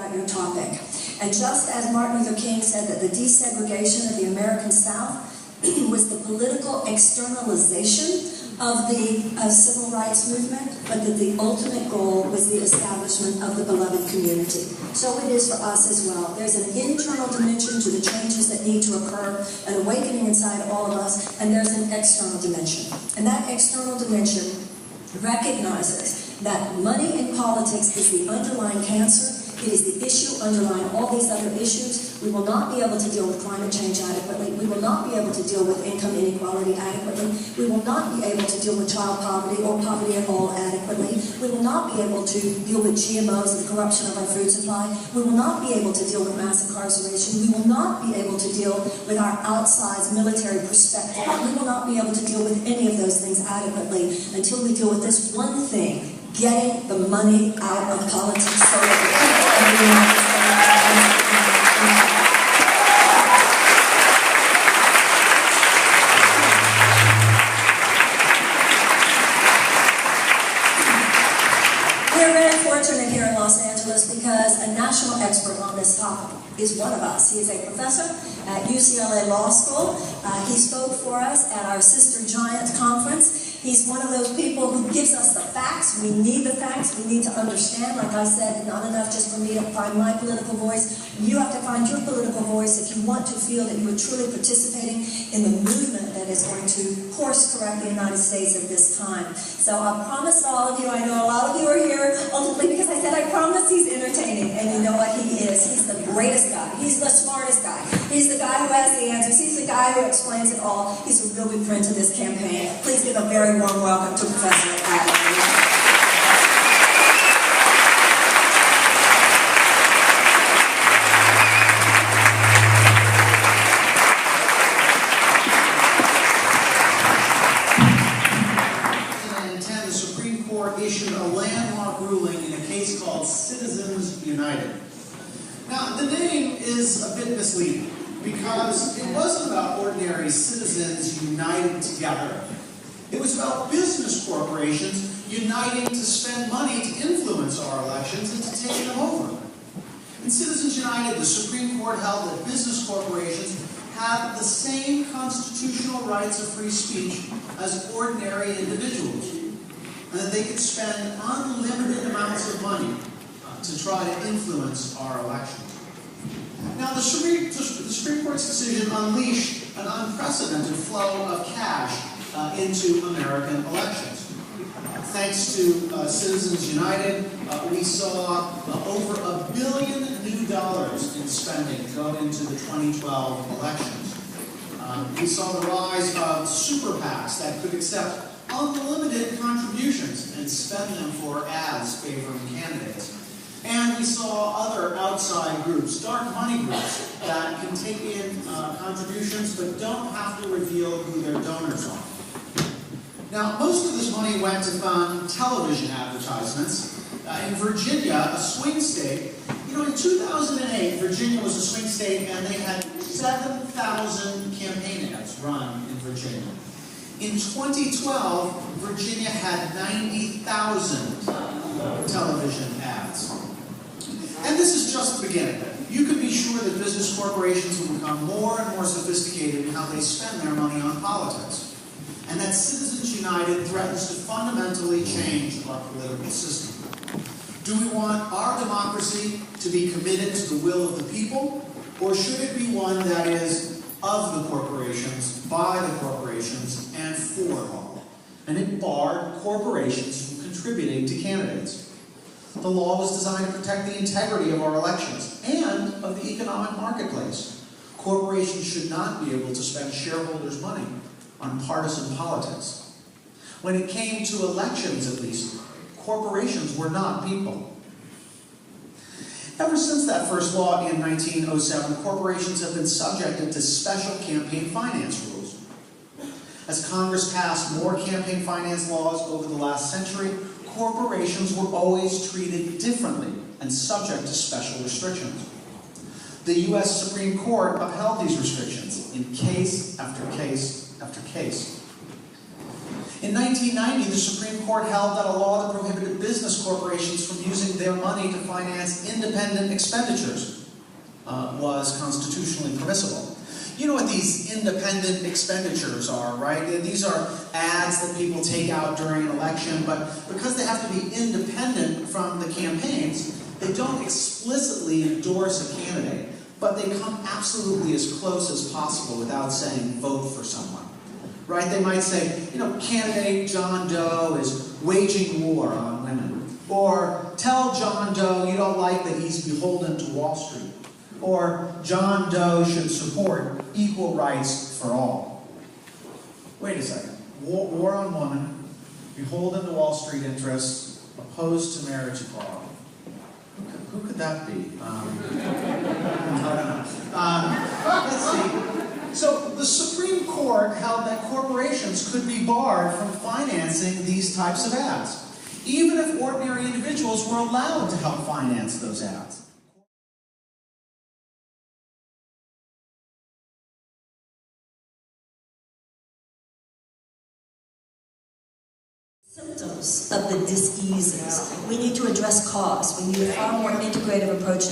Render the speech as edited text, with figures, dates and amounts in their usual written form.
about your topic. And just as Martin Luther King said that the desegregation of the American South was the political externalization of the civil rights movement, but that the ultimate goal was the establishment of the beloved community. So it is for us as well. There's an internal dimension to the changes that need to occur, an awakening inside all of us, and there's an external dimension. And that external dimension recognizes that money in politics is the underlying cancer. It is the issue underlying all these other issues. We will not be able to deal with climate change adequately. We will not be able to deal with income inequality adequately. We will not be able to deal with child poverty or poverty at all adequately. We will not be able to deal with GMOs and the corruption of our food supply. We will not be able to deal with mass incarceration. We will not be able to deal with our outsized military perspective. We will not be able to deal with any of those things adequately until we deal with this one thing: getting the money out of politics so that the people of the United States. We're very fortunate here in Los Angeles because a national expert on this topic is one of us. He is a professor at UCLA Law School. He spoke for us at our Sister Giant conference. He's one of those people who gives us the facts. We need the facts. We need to understand. Like I said, not enough just for me to find my political voice. You have to find your political voice if you want to feel that you are truly participating in the movement that is going to course correct the United States at this time. So I promised all of you, I know a lot of you are here ultimately because I said I promised he's entertaining. And you know what he is. He's the greatest guy. He's the smartest guy. He's the guy who has the answers. He's the guy who explains it all. He's a real good friend to this campaign. Please give a very warm welcome to Professor Adams. The Supreme Court issued a landmark ruling in a case called Citizens United. Now, the name is a bit misleading because it wasn't about ordinary citizens united together. It was about business corporations uniting to spend money to influence our elections and to take them over. In Citizens United, the Supreme Court held that business corporations have the same constitutional rights of free speech as ordinary individuals, and that they could spend unlimited amounts of money to try to influence our elections. Now, the Supreme Court's decision unleashed an unprecedented flow of cash into American elections. Thanks to Citizens United, we saw over $1 billion new in spending go into the 2012 elections. We saw the rise of super PACs that could accept unlimited contributions and spend them for ads favoring candidates. And we saw other outside groups, dark money groups, that can take in contributions but don't have to reveal who their donors are. Now, most of this money went to fund television advertisements. In Virginia, a swing state, in 2008, Virginia was a swing state and they had 7,000 campaign ads run in Virginia. In 2012, Virginia had 90,000 television ads. And this is just the beginning. You can be sure that business corporations will become more and more sophisticated in how they spend their money on politics. And that Citizens United threatens to fundamentally change our political system. Do we want our democracy to be committed to the will of the people, or should it be one that is of the corporations, by the corporations, and for all? And it barred corporations from contributing to candidates. The law was designed to protect the integrity of our elections and of the economic marketplace. Corporations should not be able to spend shareholders' money on partisan politics. When it came to elections, at least, corporations were not people. Ever since that first law in 1907, corporations have been subjected to special campaign finance rules. As Congress passed more campaign finance laws over the last century, corporations were always treated differently and subject to special restrictions. The U.S. Supreme Court upheld these restrictions in case after case after case. In 1990, the Supreme Court held that a law that prohibited business corporations from using their money to finance independent expenditures was constitutionally permissible. You know what these independent expenditures are, right? These are ads that people take out during an election, but because they have to be independent from the campaigns, they don't explicitly endorse a candidate, but they come absolutely as close as possible without saying vote for someone. Right? They might say, you know, candidate John Doe is waging war on women. Or tell John Doe you don't like that he's beholden to Wall Street. Or John Doe should support equal rights for all. Wait a second. War on women, beholden to Wall Street interests, opposed to marriage equality. Who could that be? I don't know. Let's see. So the Supreme Court held that corporations could be barred from financing these types of ads, even if ordinary individuals were allowed to help finance those ads. Symptoms of the diseases. We need to address cause. We need a far more integrative approach.